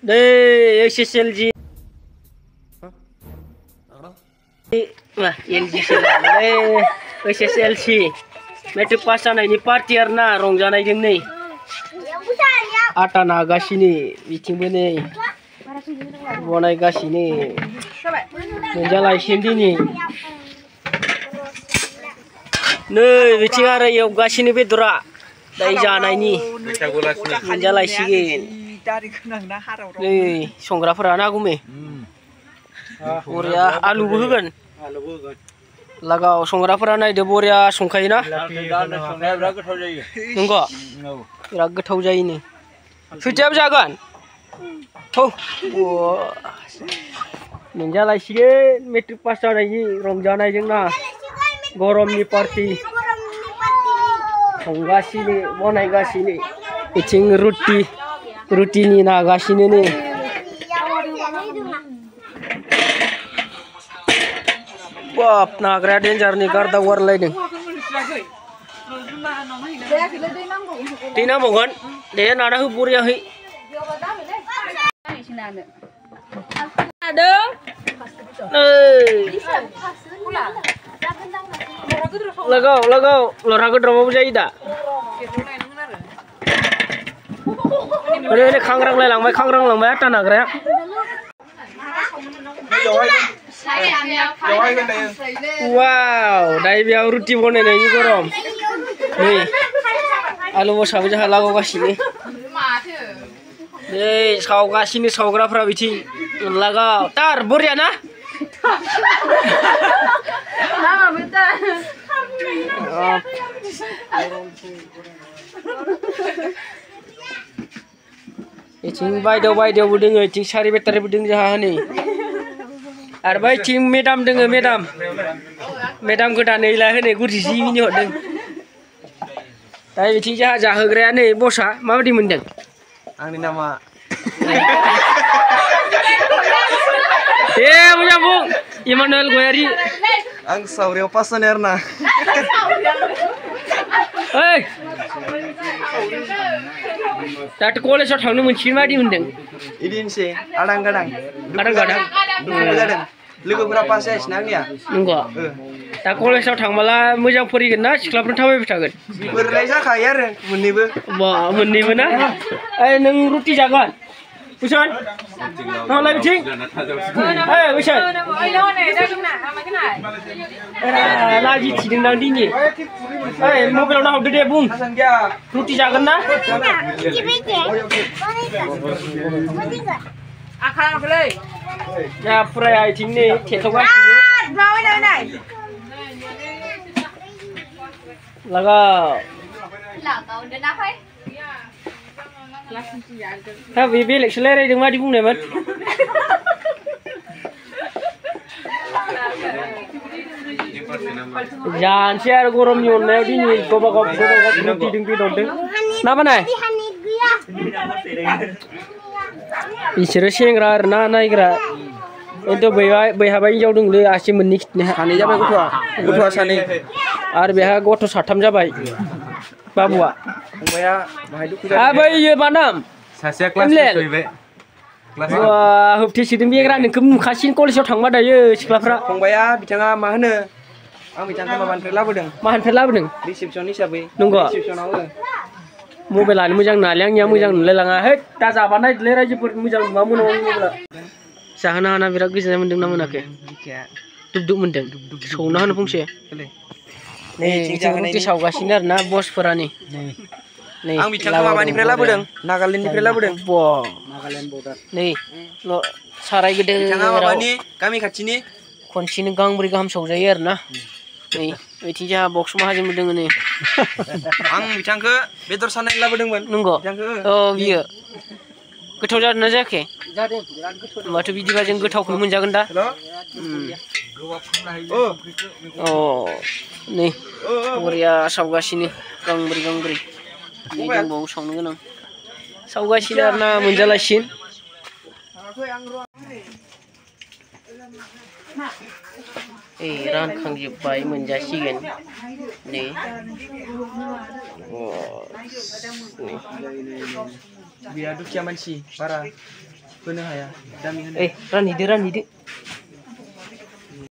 Deh, SSLG. Wah, LG SSLC. Metruk pass जानायनि party आरोना रंजानायजों नै आटा नागासिनो बिथिंबो नै बनायगासिनो मोनजालायसिन दिनै नै बिथिं आरो एवगासिनो बेदरा दाय जानायनि मोनजालायसिगोन नै संग्राफोरा ना गुमे बरिया आलुबो होगोन लागाव संग्राफोरा नायदो बरिया संखायोना नंगौ बिराद गोथाव जायोनो सुइटियाबो जागोन थौ मोनजालायसिगोन मेट्रिक पास जानायनि रंजानायजों ना गरमनि पार्टि संगासिनो बनायगासिनो बिथिं रुटिनि नागासिनो नै बाप नाग्राया डेन्जारनि गारदा वारलायदों दै नांबावगोन दे नाना हो बरियाहै लगाव लरा गोद्राबाबो जायो दा ओरै खांग्रांलांबाय आटा नाग्राया वाव दायो बेयाव रुटि बनायनायनि गरम नै आलु बसाबो जोंहा लागावगासिनो नै सावगासिनो सावग्राफ्रा बिथिं लागाव तार बरिया ना बिथिं बायदेवबो दोङो बिथिं सारि बेटारिबो दों जोंहा हनै आरो बैथिं मेदाम दोङो मेदाम गोदानै लाहोनो गुरजि मिनि हरदों दा बिथिं जोंहा जाहोग्राया नै बसा माबायदि मोनदों आंनि नामा ए मोजां बुं इमानुएल गयारि आं सावरियाव पास जानाय आरोना ओइ दाथ' कलेजाव थांनो मोनसिगोन बायदि मोनदों इदिनोसै आदां गादां दुखु जादों लोगोफोरा पास जायासैना आंनिया नंगौ दा कलेजाव थांबोला मोजां फरायगोन ना सिख्लाफोर थाबायबाय थागोन बेफोरलाय जाखायो आरो मोननैबो मोननैबो ना ओइ नों रुटि जागोन कुइसन नङालाय बिथिं ओइ कुइसन लाजि थिदोंदां दिनै ओइ मबाइलाव नाहरदो दे बुं रुटि जागोन ना ya फुराया इथिं नै थेथ'गासिनो लगाव दा बे बेलेगसो रायलायदों मादि बुंनायमोन जानोसै आरो गरमनि अननायाव दिनै गावबा गाव रुटि बेदरदों ना बानाय बिसोरो सेंग्रा आरोना नायग्रा खिन्थु बैहाबा हिन्जाव दंलै आसि मोननै सानै जाबाय गथ'आ सानै आरो बेहा गथ' साथाम जाबाय बाबुआ फंबाया बाहाय दुखु जादों बैयो मा नाम सासेया क्लास सहैबाय होबथेसिदों बेग्रा नोंखौ नुखासिन कलेजाव थांबा दायो सिख्लाफ्रा फंबाया बिथाङा मा होनो आं बिथांखौ माबानिफ्राय लाबोदों रिसेपसन हिसाबै नंगौ रिसेपसनाव मबाइलानो मोजां नङालै आंनिया मोजां नुलायलाङा है दा जाबा नायदोलै रायजोफोर मोजां नुवा मोनाव मबाइला जाहोनो हाना बिराद गोजोननाय मोन्दों ना मोनाखै दुब मोन्दों सौना होनो फंसे नै रुटि सावगासिनो आरोना बसफोरा नै आं बिथांखौ माबानिफ्राय लाबोदों नागालेण्डनिफ्राय लाबोदों नागालेण्ड बर्डार नै साराय गोदो बिथाङा माबानि गामि खाथिनि खनसेनो गांब्रै गाहाम सौजायो आरोना नै बिथिं जोंहा बक्स माहाजोनबो दोङो नै आं बिथांखौ बेदर सानाय लाबोदोंमोन नंगौ औ बियो गोथाव जादों ना जायाखै जादों बिराद गोथाव होमबाथ' बिदिबा जों गोथावखौनो मोनजागोन दा अ नै बरिया सावगासिनो गांब्रै नै दंबावो सावनो गोनां सावगासिनो आरोना मोनजालायसिन रानखांजोब्बाय मोनजासिगोन नै Biar dukia mansi para होनो हाया दामि होनो रानहैदो